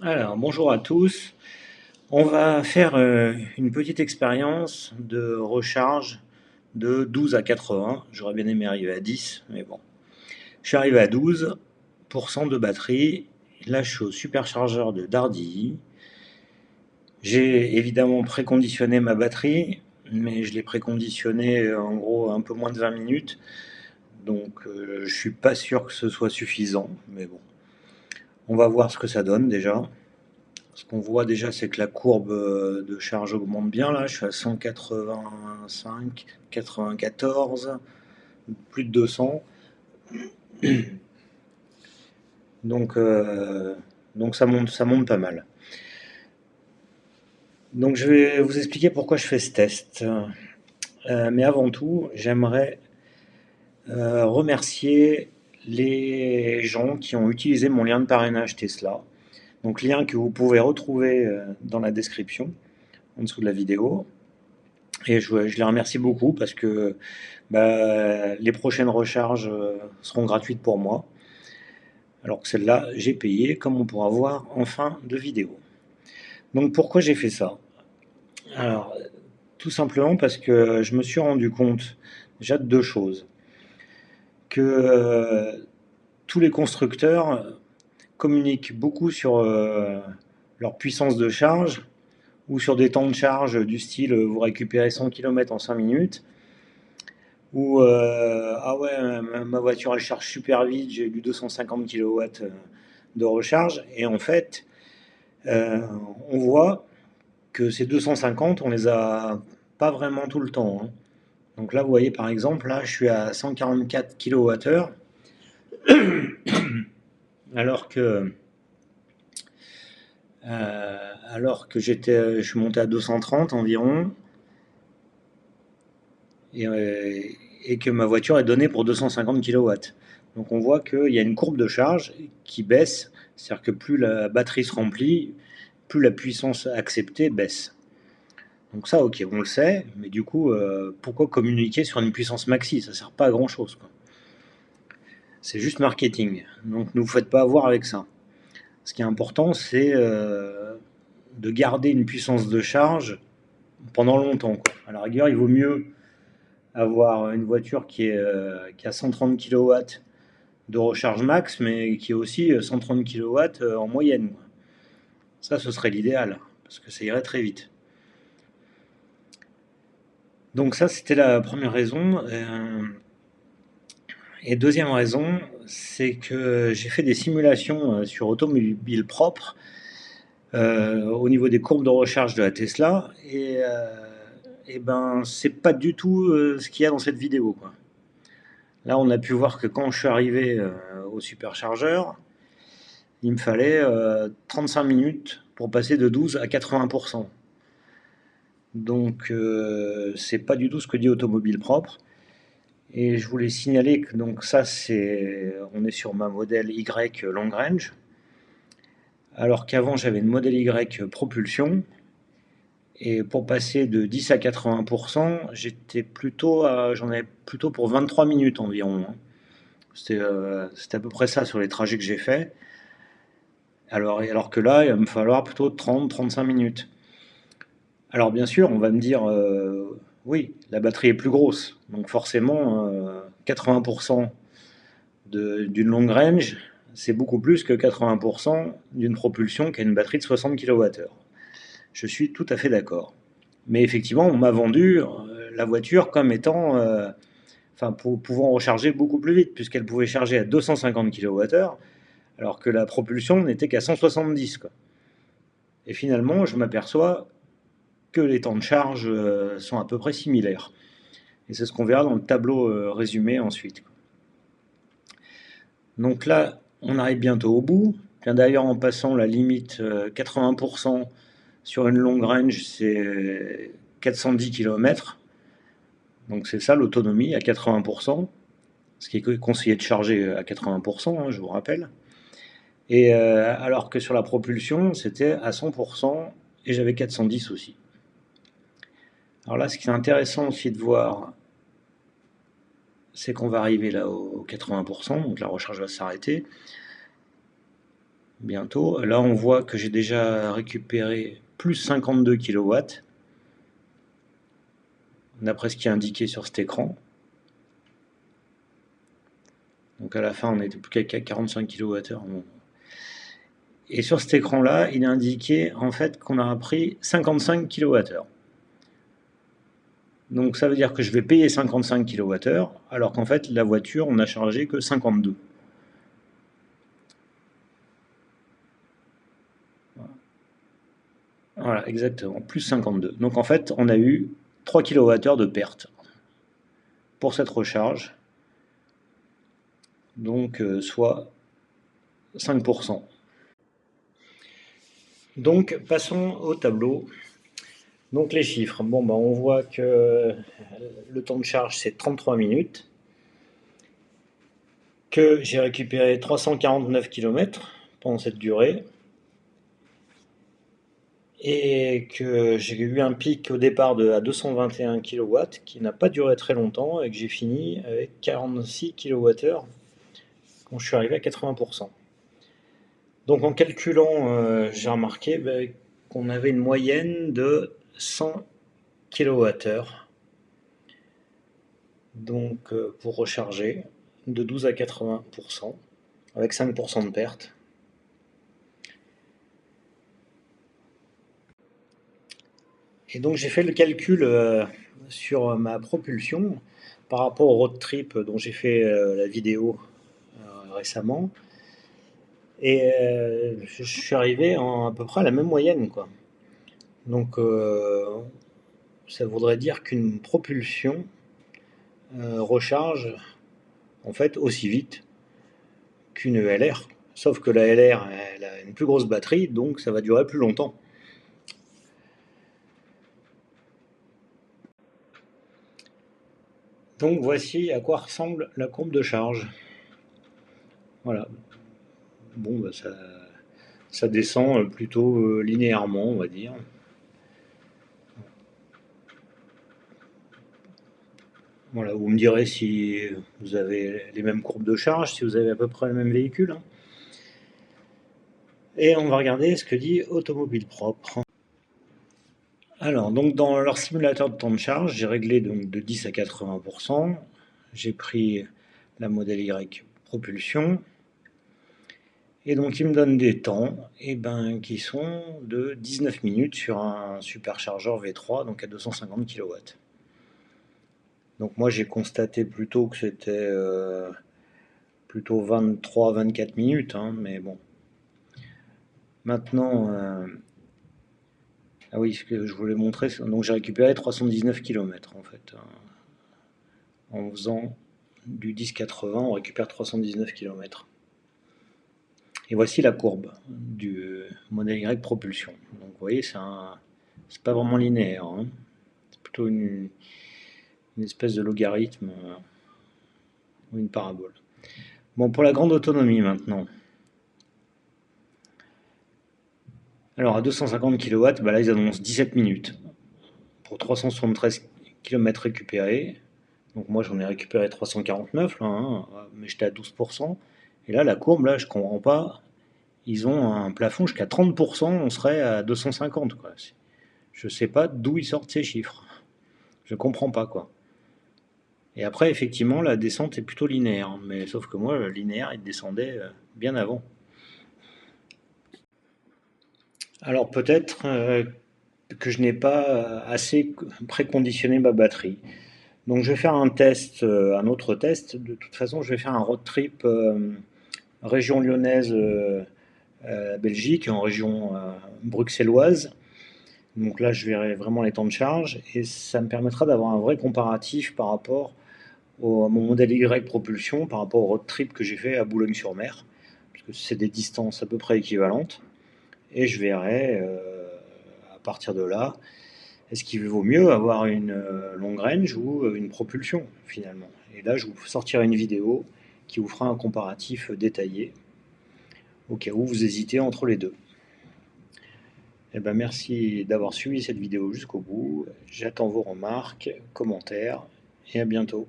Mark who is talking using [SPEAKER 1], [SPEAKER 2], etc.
[SPEAKER 1] Alors, bonjour à tous. On va faire une petite expérience de recharge de 12 à 80. J'aurais bien aimé arriver à 10, mais bon. Je suis arrivé à 12% de batterie. Là, je suis au superchargeur de Dardilly. J'ai évidemment préconditionné ma batterie, mais je l'ai préconditionné en gros un peu moins de 20 minutes. Donc, je suis pas sûr que ce soit suffisant, mais bon. On va voir ce que ça donne déjà. Ce qu'on voit déjà, c'est que la courbe de charge augmente bien. Là, je suis à 185, 94, plus de 200. Donc, euh, donc ça monte pas mal. Donc je vais vous expliquer pourquoi je fais ce test. Mais avant tout, j'aimerais remercier les gens qui ont utilisé mon lien de parrainage Tesla. Donc lien que vous pouvez retrouver dans la description, en dessous de la vidéo. Et je les remercie beaucoup parce que les prochaines recharges seront gratuites pour moi. Alors que celle-là, j'ai payé, comme on pourra voir en fin de vidéo. Donc pourquoi j'ai fait ça? Alors, tout simplement parce que je me suis rendu compte déjà de deux choses. Que tous les constructeurs communiquent beaucoup sur leur puissance de charge ou sur des temps de charge du style vous récupérez 100 km en 5 minutes. Ou ah ouais, ma voiture elle charge super vite, j'ai du 250 kW de recharge. Et en fait, euh, on voit que ces 250, on les a pas vraiment tout le temps, hein. Donc là, vous voyez par exemple, là je suis à 144 kWh, alors que, je suis monté à 230 environ, et, euh, et que ma voiture est donnée pour 250 kW. Donc on voit qu'il y a une courbe de charge qui baisse, c'est-à-dire que plus la batterie se remplit, plus la puissance acceptée baisse. Donc ça, ok, on le sait, mais du coup, pourquoi communiquer sur une puissance maxi? Ça sert pas à grand-chose, quoi. C'est juste marketing. Donc ne vous faites pas avoir avec ça. Ce qui est important, c'est de garder une puissance de charge pendant longtemps, quoi. À la rigueur, il vaut mieux avoir une voiture qui a 130 kW de recharge max, mais qui est aussi 130 kW en moyenne, quoi. Ça, ce serait l'idéal, parce que ça irait très vite. Donc ça, c'était la première raison. Et deuxième raison, c'est que j'ai fait des simulations sur automobile propre au niveau des courbes de recharge de la Tesla, et ben c'est pas du tout ce qu'il y a dans cette vidéo, quoi. Là, on a pu voir que quand je suis arrivé au superchargeur, il me fallait 35 minutes pour passer de 12 à 80%. Donc, c'est pas du tout ce que dit Automobile Propre. Et je voulais signaler que donc ça, on est sur ma modèle Y long range, alors qu'avant j'avais une modèle Y propulsion. Et pour passer de 10 à 80%, j'en avais plutôt pour 23 minutes environ, hein. C'était à peu près ça sur les trajets que j'ai faits. Alors que là, il va me falloir plutôt 30-35 minutes. Alors bien sûr, on va me dire, oui, la batterie est plus grosse, donc forcément, 80% d'une long range, c'est beaucoup plus que 80% d'une propulsion qui a une batterie de 60 kWh. Je suis tout à fait d'accord. Mais effectivement, on m'a vendu la voiture comme étant, pouvant recharger beaucoup plus vite, puisqu'elle pouvait charger à 250 kWh, alors que la propulsion n'était qu'à 170, quoi. Et finalement, je m'aperçois que les temps de charge sont à peu près similaires. Et c'est ce qu'on verra dans le tableau résumé ensuite. Donc là, on arrive bientôt au bout. D'ailleurs, en passant la limite 80% sur une longue range, c'est 410 km. Donc c'est ça l'autonomie à 80%, ce qui est conseillé de charger à 80%, hein, je vous rappelle. Et alors que sur la propulsion, c'était à 100% et j'avais 410 aussi. Alors là, ce qui est intéressant aussi de voir, c'est qu'on va arriver là aux 80%, donc la recharge va s'arrêter. bientôt. Là, on voit que j'ai déjà récupéré plus 52 kW, d'après ce qui est indiqué sur cet écran. Donc à la fin, on n'était plus qu'à 45 kWh. Et sur cet écran-là, il est indiqué en fait qu'on a pris 55 kWh. Donc ça veut dire que je vais payer 55 kWh, alors qu'en fait, la voiture, on n'a chargé que 52. Voilà, exactement, plus 52. Donc en fait, on a eu 3 kWh de perte pour cette recharge, donc soit 5%. Donc passons au tableau. Donc les chiffres, bon, bah, on voit que le temps de charge c'est 33 minutes, que j'ai récupéré 349 km pendant cette durée, et que j'ai eu un pic au départ à 221 kW qui n'a pas duré très longtemps et que j'ai fini avec 46 kWh quand je suis arrivé à 80%. Donc en calculant, j'ai remarqué qu'on avait une moyenne de 100 kWh donc pour recharger de 12 à 80% avec 5% de perte. Et donc j'ai fait le calcul sur ma propulsion par rapport au road trip dont j'ai fait la vidéo récemment. Et je suis arrivé à peu près à la même moyenne, quoi. Donc ça voudrait dire qu'une propulsion recharge en fait aussi vite qu'une LR. Sauf que la LR, elle a une plus grosse batterie, donc ça va durer plus longtemps. Donc voici à quoi ressemble la courbe de charge. Voilà. Bon, bah ça descend plutôt linéairement, on va dire. Voilà, vous me direz si vous avez les mêmes courbes de charge, si vous avez à peu près le même véhicule. Hein. Et on va regarder ce que dit Automobile Propre. Alors, donc dans leur simulateur de temps de charge, j'ai réglé donc de 10 à 80%. J'ai pris la modèle Y propulsion. Et donc il me donne des temps qui sont de 19 minutes sur un superchargeur V3, donc à 250 kW. Donc moi j'ai constaté plutôt que c'était plutôt 23-24 minutes, hein, mais bon. Maintenant, ah oui, ce que je voulais montrer, donc j'ai récupéré 319 km en fait. En faisant du 10-80, on récupère 319 km. Et voici la courbe du modèle Y propulsion. Donc vous voyez, c'est pas vraiment linéaire, hein. C'est plutôt une espèce de logarithme ou une parabole. Bon, pour la grande autonomie maintenant. Alors à 250 kW, là ils annoncent 17 minutes pour 373 km récupérés. Donc moi j'en ai récupéré 349 là, hein, mais j'étais à 12%. Et là la courbe, là je comprends pas. Ils ont un plafond jusqu'à 30%, on serait à 250 quoi. Je sais pas d'où ils sortent ces chiffres. Je comprends pas quoi. Et après effectivement la descente est plutôt linéaire, mais sauf que moi le linéaire il descendait bien avant. Alors peut-être que je n'ai pas assez préconditionné ma batterie. Donc je vais faire un autre test. De toute façon, je vais faire un road trip région lyonnaise, Belgique, en région bruxelloise. Donc là, je verrai vraiment les temps de charge et ça me permettra d'avoir un vrai comparatif par rapport à mon modèle Y propulsion, par rapport au road trip que j'ai fait à Boulogne-sur-Mer, parce que c'est des distances à peu près équivalentes. Et je verrai à partir de là, est-ce qu'il vaut mieux avoir une long range ou une propulsion finalement. Et là, je vous sortirai une vidéo qui vous fera un comparatif détaillé au cas où vous hésitez entre les deux. Eh ben, merci d'avoir suivi cette vidéo jusqu'au bout. J'attends vos remarques, commentaires et à bientôt.